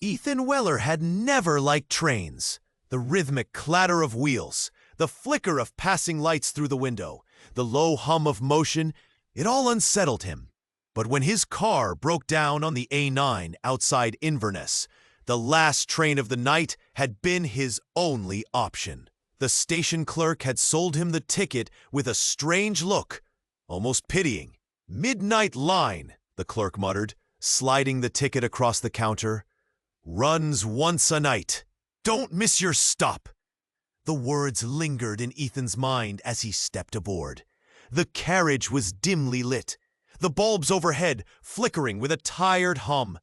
Ethan Weller had never liked trains. The rhythmic clatter of wheels, the flicker of passing lights through the window, the low hum of motion, it all unsettled him. But when his car broke down on the A9 outside Inverness, the last train of the night had been his only option. The station clerk had sold him the ticket with a strange look, almost pitying. "Midnight line," the clerk muttered, sliding the ticket across the counter. "Runs once a night. Don't miss your stop." The words lingered in Ethan's mind as he stepped aboard. The carriage was dimly lit, the bulbs overhead flickering with a tired hum.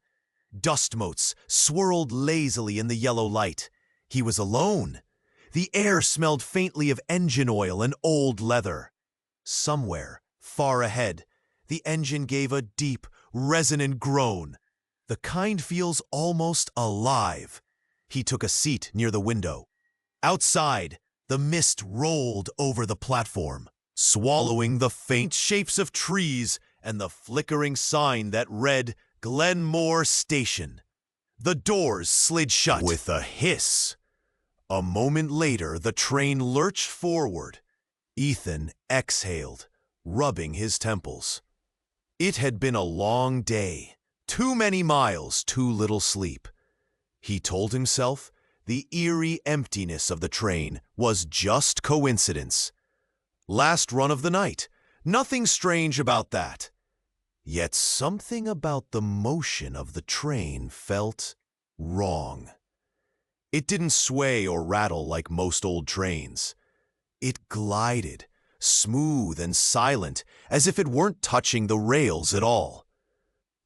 Dust motes swirled lazily in the yellow light. He was alone. The air smelled faintly of engine oil and old leather. Somewhere, far ahead, the engine gave a deep, resonant groan. The kind feels almost alive. He took a seat near the window. Outside, the mist rolled over the platform, swallowing the faint shapes of trees and the flickering sign that read Glenmore Station. The doors slid shut with a hiss. A moment later, the train lurched forward. Ethan exhaled, rubbing his temples. It had been a long day. Too many miles, too little sleep. He told himself the eerie emptiness of the train was just coincidence. Last run of the night. Nothing strange about that. Yet something about the motion of the train felt wrong. It didn't sway or rattle like most old trains. It glided, smooth and silent, as if it weren't touching the rails at all.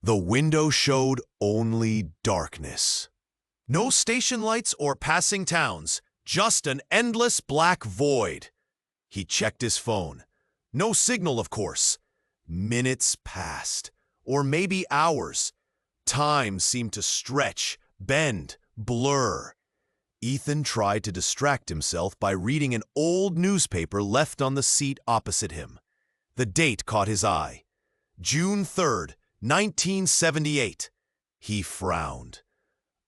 The window showed only darkness. No station lights or passing towns, just an endless black void. He checked his phone. No signal, of course. Minutes passed, or maybe hours. Time seemed to stretch, bend, blur. Ethan tried to distract himself by reading an old newspaper left on the seat opposite him. The date caught his eye. June 3rd, 1978. He frowned.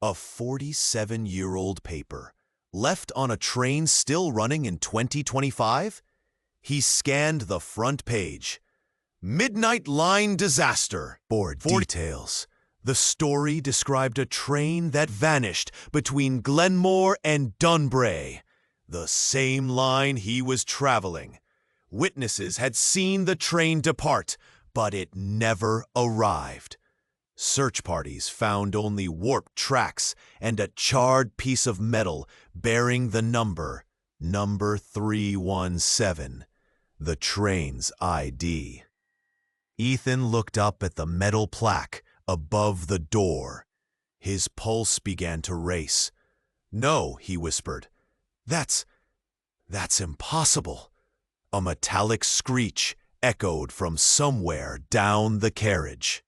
A 47-year-old paper, left on a train still running in 2025? He scanned the front page. Midnight line disaster. Board details. The story described a train that vanished between Glenmore and Dunbray, the same line he was traveling. Witnesses had seen the train depart, but it never arrived. Search parties found only warped tracks and a charred piece of metal bearing the number 317, the train's ID. Ethan looked up at the metal plaque above the door. His pulse began to race. "No," he whispered. That's impossible." A metallic screech echoed from somewhere down the carriage.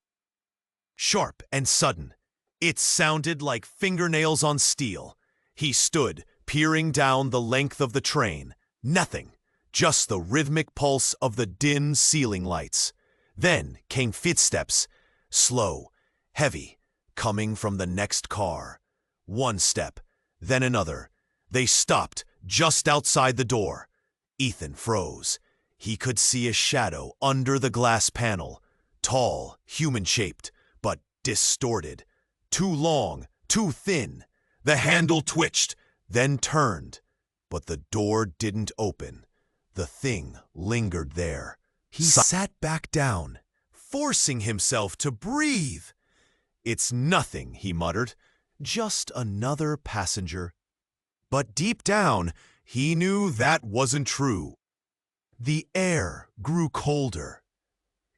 Sharp and sudden, it sounded like fingernails on steel. He stood, peering down the length of the train. Nothing, just the rhythmic pulse of the dim ceiling lights. Then came footsteps, slow, heavy, coming from the next car. One step, then another. They stopped just outside the door. Ethan froze. He could see a shadow under the glass panel, tall, human-shaped, but distorted. Too long, too thin. The handle twitched, then turned. But the door didn't open. The thing lingered there. He sat back down, forcing himself to breathe. "It's nothing," he muttered. "Just another passenger." But deep down, he knew that wasn't true. The air grew colder.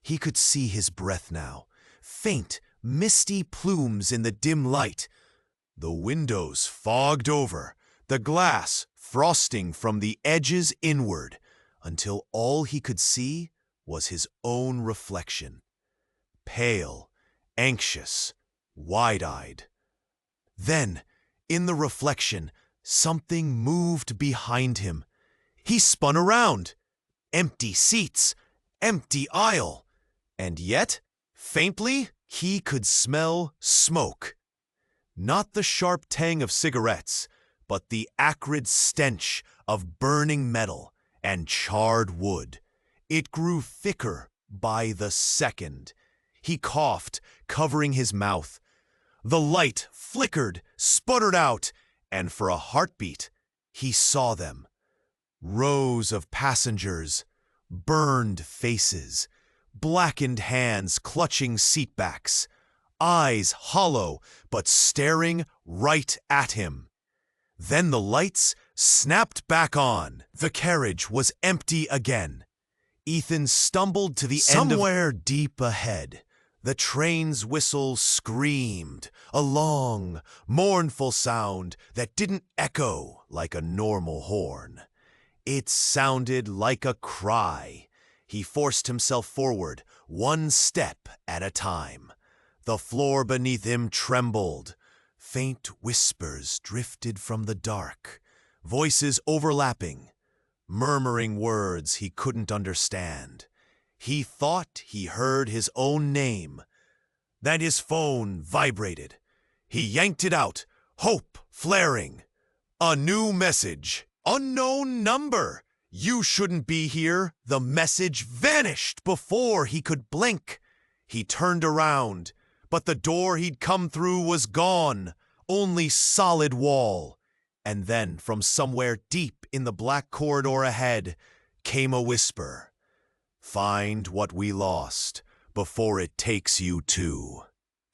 He could see his breath now, faint, misty plumes in the dim light. The windows fogged over, the glass frosting from the edges inward, until all he could see was his own reflection. Pale, anxious, wide-eyed. Then, in the reflection, something moved behind him. He spun around. Empty seats, empty aisle. And yet, faintly, he could smell smoke. Not the sharp tang of cigarettes, but the acrid stench of burning metal and charred wood. It grew thicker by the second. He coughed, covering his mouth. The light flickered, sputtered out, and for a heartbeat, he saw them. Rows of passengers, burned faces, blackened hands clutching seatbacks, eyes hollow but staring right at him. Then the lights snapped back on. The carriage was empty again. Ethan stumbled to the end of... Somewhere deep ahead, the train's whistle screamed, a long, mournful sound that didn't echo like a normal horn. It sounded like a cry. He forced himself forward, one step at a time. The floor beneath him trembled. Faint whispers drifted from the dark, voices overlapping, murmuring words he couldn't understand. He thought he heard his own name. Then his phone vibrated. He yanked it out, hope flaring. A new message. Unknown number. You shouldn't be here. The message vanished before he could blink. He turned around, but the door he'd come through was gone. Only solid wall. And then from somewhere deep in the black corridor ahead came a whisper. Find what we lost before it takes you too.